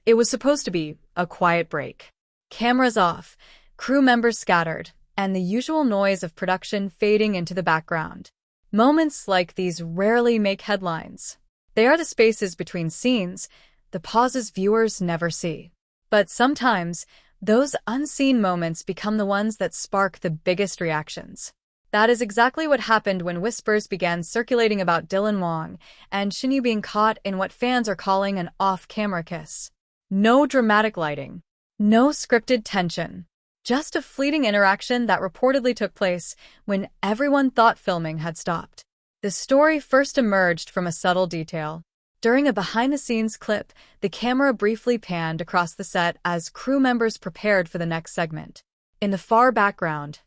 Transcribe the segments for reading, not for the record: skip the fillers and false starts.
It was supposed to be a quiet break. Cameras off, crew members scattered, and the usual noise of production fading into the background. Moments like these rarely make headlines. They are the spaces between scenes, the pauses viewers never see. But sometimes, those unseen moments become the ones that spark the biggest reactions. That is exactly what happened when whispers began circulating about Dylan Wang and Shen Yue being caught in what fans are calling an off-camera kiss. No dramatic lighting. No scripted tension. Just a fleeting interaction that reportedly took place when everyone thought filming had stopped. The story first emerged from a subtle detail. During a behind-the-scenes clip, the camera briefly panned across the set as crew members prepared for the next segment. In the far background,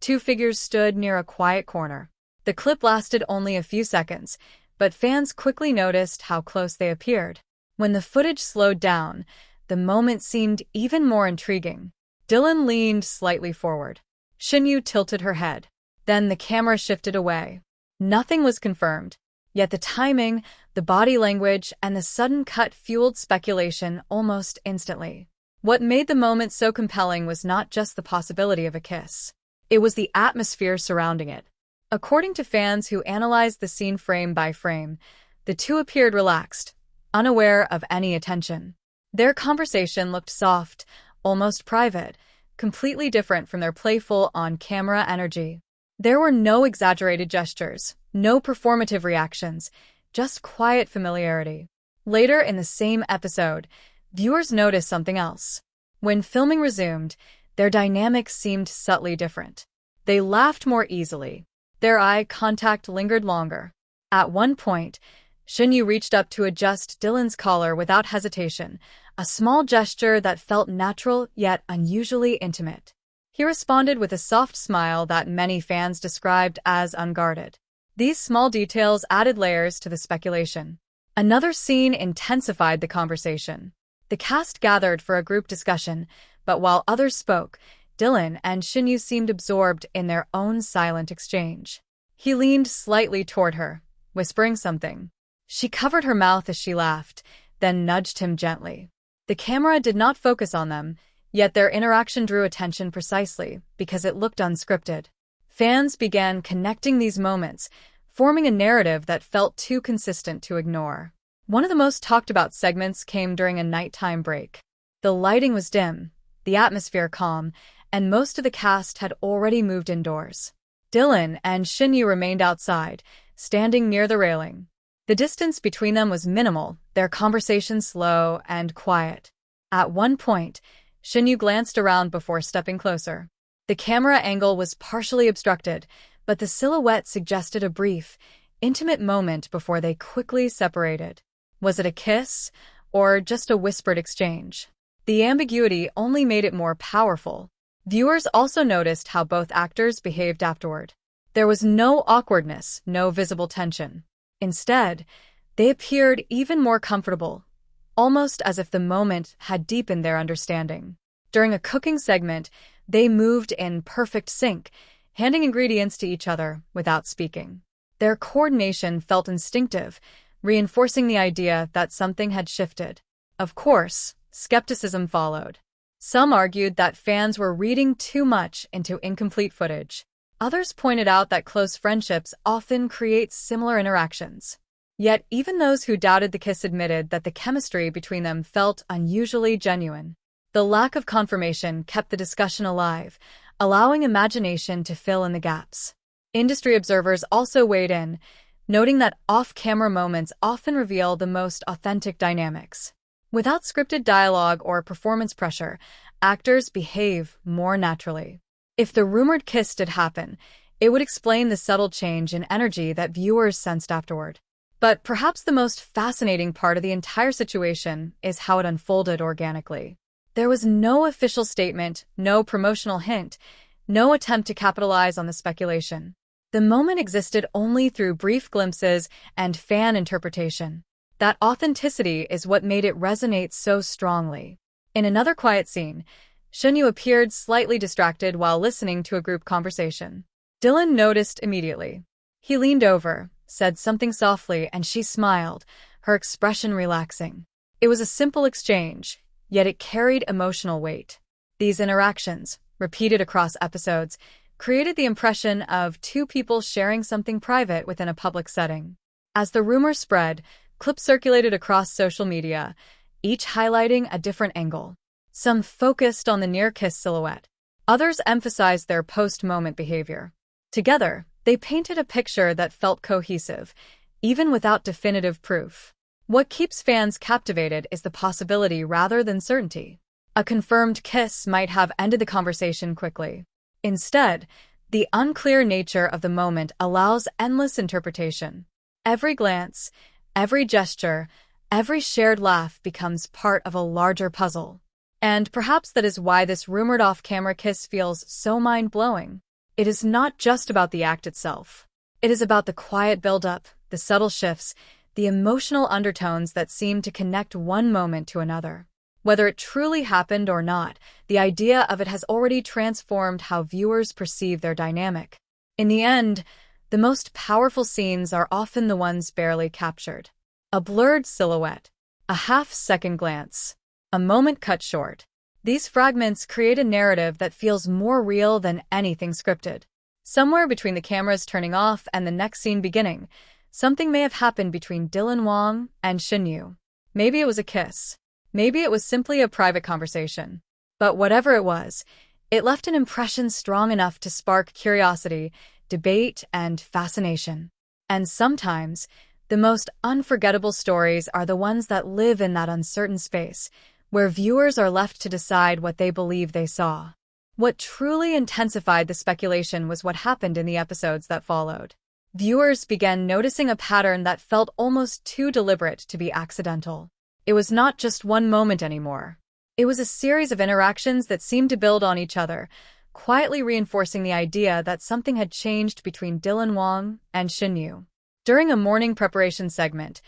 two figures stood near a quiet corner. The clip lasted only a few seconds, but fans quickly noticed how close they appeared. When the footage slowed down, the moment seemed even more intriguing. Dylan leaned slightly forward. Shen Yue tilted her head. Then the camera shifted away. Nothing was confirmed, yet the timing, the body language, and the sudden cut fueled speculation almost instantly. What made the moment so compelling was not just the possibility of a kiss. It was the atmosphere surrounding it. According to fans who analyzed the scene frame by frame, the two appeared relaxed, unaware of any attention. Their conversation looked soft, almost private, completely different from their playful on-camera energy. There were no exaggerated gestures, no performative reactions, just quiet familiarity. Later in the same episode, viewers noticed something else. When filming resumed, their dynamics seemed subtly different. They laughed more easily. Their eye contact lingered longer. At one point, Shen Yue reached up to adjust Dylan's collar without hesitation, a small gesture that felt natural yet unusually intimate. He responded with a soft smile that many fans described as unguarded. These small details added layers to the speculation. Another scene intensified the conversation. The cast gathered for a group discussion, but while others spoke, Dylan and Shen Yue seemed absorbed in their own silent exchange. He leaned slightly toward her, whispering something. She covered her mouth as she laughed, then nudged him gently. The camera did not focus on them, yet their interaction drew attention precisely because it looked unscripted. Fans began connecting these moments, forming a narrative that felt too consistent to ignore. One of the most talked about segments came during a nighttime break. The lighting was dim, the atmosphere calm, and most of the cast had already moved indoors. Dylan and Shen Yue remained outside, standing near the railing. The distance between them was minimal, their conversation slow and quiet. At one point, Shen Yue glanced around before stepping closer. The camera angle was partially obstructed, but the silhouette suggested a brief, intimate moment before they quickly separated. Was it a kiss, or just a whispered exchange? The ambiguity only made it more powerful. Viewers also noticed how both actors behaved afterward. There was no awkwardness, no visible tension. Instead, they appeared even more comfortable, almost as if the moment had deepened their understanding. During a cooking segment, they moved in perfect sync, handing ingredients to each other without speaking. Their coordination felt instinctive, reinforcing the idea that something had shifted. Of course, skepticism followed. Some argued that fans were reading too much into incomplete footage. Others pointed out that close friendships often create similar interactions. Yet even those who doubted the kiss admitted that the chemistry between them felt unusually genuine. The lack of confirmation kept the discussion alive, allowing imagination to fill in the gaps. Industry observers also weighed in, noting that off-camera moments often reveal the most authentic dynamics. Without scripted dialogue or performance pressure, actors behave more naturally. If the rumored kiss did happen, it would explain the subtle change in energy that viewers sensed afterward. But perhaps the most fascinating part of the entire situation is how it unfolded organically. There was no official statement, no promotional hint, no attempt to capitalize on the speculation. The moment existed only through brief glimpses and fan interpretation. That authenticity is what made it resonate so strongly. In another quiet scene, Shen Yue appeared slightly distracted while listening to a group conversation. Dylan noticed immediately. He leaned over, said something softly, and she smiled, her expression relaxing. It was a simple exchange, yet it carried emotional weight. These interactions, repeated across episodes, created the impression of two people sharing something private within a public setting. As the rumor spread, clips circulated across social media, each highlighting a different angle. Some focused on the near-kiss silhouette. Others emphasized their post-moment behavior. Together, they painted a picture that felt cohesive, even without definitive proof. What keeps fans captivated is the possibility rather than certainty. A confirmed kiss might have ended the conversation quickly. Instead, the unclear nature of the moment allows endless interpretation. Every glance, every gesture, every shared laugh becomes part of a larger puzzle. And perhaps that is why this rumored off-camera kiss feels so mind-blowing. It is not just about the act itself. It is about the quiet build-up, the subtle shifts, the emotional undertones that seem to connect one moment to another. Whether it truly happened or not, the idea of it has already transformed how viewers perceive their dynamic. In the end, the most powerful scenes are often the ones barely captured. A blurred silhouette, a half-second glance, a moment cut short. These fragments create a narrative that feels more real than anything scripted. Somewhere between the cameras turning off and the next scene beginning, something may have happened between Dylan Wang and Shen Yue. Maybe it was a kiss. Maybe it was simply a private conversation. But whatever it was, it left an impression strong enough to spark curiosity, debate, and fascination. And sometimes, the most unforgettable stories are the ones that live in that uncertain space, where viewers are left to decide what they believe they saw. What truly intensified the speculation was what happened in the episodes that followed. Viewers began noticing a pattern that felt almost too deliberate to be accidental. It was not just one moment anymore. It was a series of interactions that seemed to build on each other, quietly reinforcing the idea that something had changed between Dylan Wang and Shen Yue. During a morning preparation segment,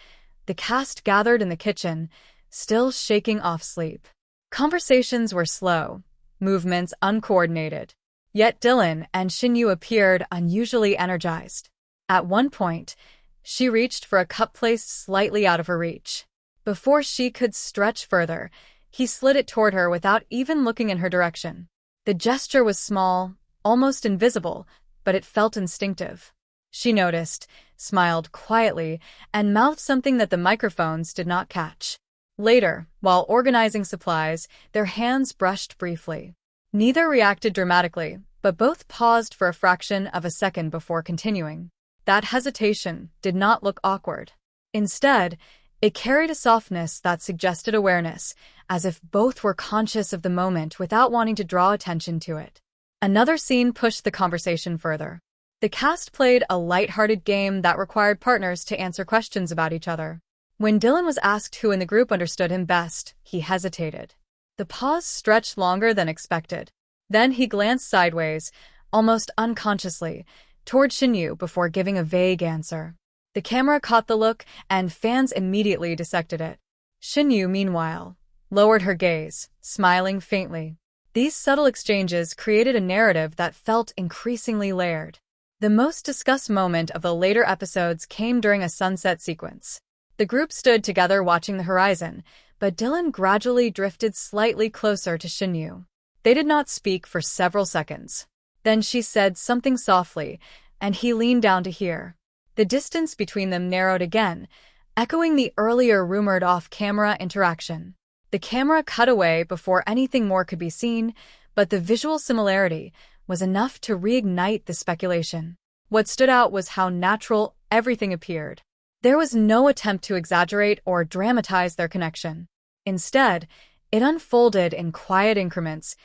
the cast gathered in the kitchen, still shaking off sleep. Conversations were slow, movements uncoordinated. Yet Dylan and Shen Yue appeared unusually energized. At one point, she reached for a cup placed slightly out of her reach. Before she could stretch further, he slid it toward her without even looking in her direction. The gesture was small, almost invisible, but it felt instinctive. She noticed, smiled quietly, and mouthed something that the microphones did not catch. Later, while organizing supplies, their hands brushed briefly. Neither reacted dramatically, but both paused for a fraction of a second before continuing. That hesitation did not look awkward. Instead, it carried a softness that suggested awareness, as if both were conscious of the moment without wanting to draw attention to it. Another scene pushed the conversation further. The cast played a lighthearted game that required partners to answer questions about each other. When Dylan was asked who in the group understood him best, he hesitated. The pause stretched longer than expected. Then he glanced sideways, almost unconsciously, toward Shen Yue before giving a vague answer. The camera caught the look, and fans immediately dissected it. Shen Yue, meanwhile, lowered her gaze, smiling faintly. These subtle exchanges created a narrative that felt increasingly layered. The most discussed moment of the later episodes came during a sunset sequence. The group stood together watching the horizon, but Dylan gradually drifted slightly closer to Shen Yue. They did not speak for several seconds. Then she said something softly, and he leaned down to hear. The distance between them narrowed again, echoing the earlier rumored off-camera interaction. The camera cut away before anything more could be seen, but the visual similarity was enough to reignite the speculation. What stood out was how natural everything appeared. There was no attempt to exaggerate or dramatize their connection. Instead, it unfolded in quiet increments,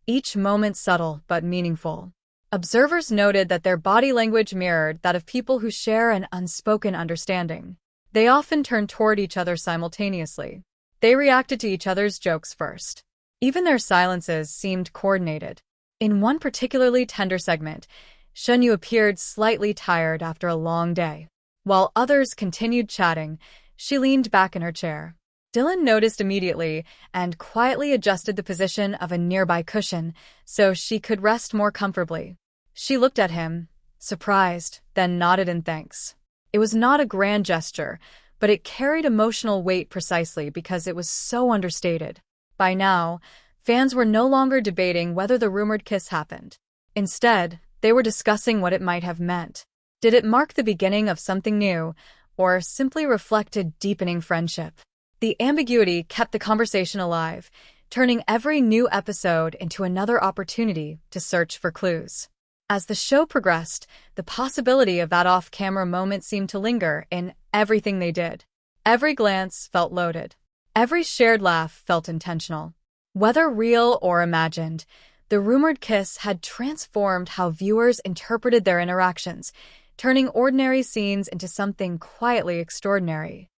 each moment subtle but meaningful. Observers noted that their body language mirrored that of people who share an unspoken understanding. They often turned toward each other simultaneously. They reacted to each other's jokes first. Even their silences seemed coordinated. In one particularly tender segment, Shen Yue appeared slightly tired after a long day. While others continued chatting, she leaned back in her chair. Dylan noticed immediately and quietly adjusted the position of a nearby cushion so she could rest more comfortably. She looked at him, surprised, then nodded in thanks. It was not a grand gesture, but it carried emotional weight precisely because it was so understated. By now, fans were no longer debating whether the rumored kiss happened. Instead, they were discussing what it might have meant. Did it mark the beginning of something new, or simply reflect a deepening friendship? The ambiguity kept the conversation alive, turning every new episode into another opportunity to search for clues. As the show progressed, the possibility of that off-camera moment seemed to linger in everything they did. Every glance felt loaded. Every shared laugh felt intentional. Whether real or imagined, the rumored kiss had transformed how viewers interpreted their interactions, turning ordinary scenes into something quietly extraordinary.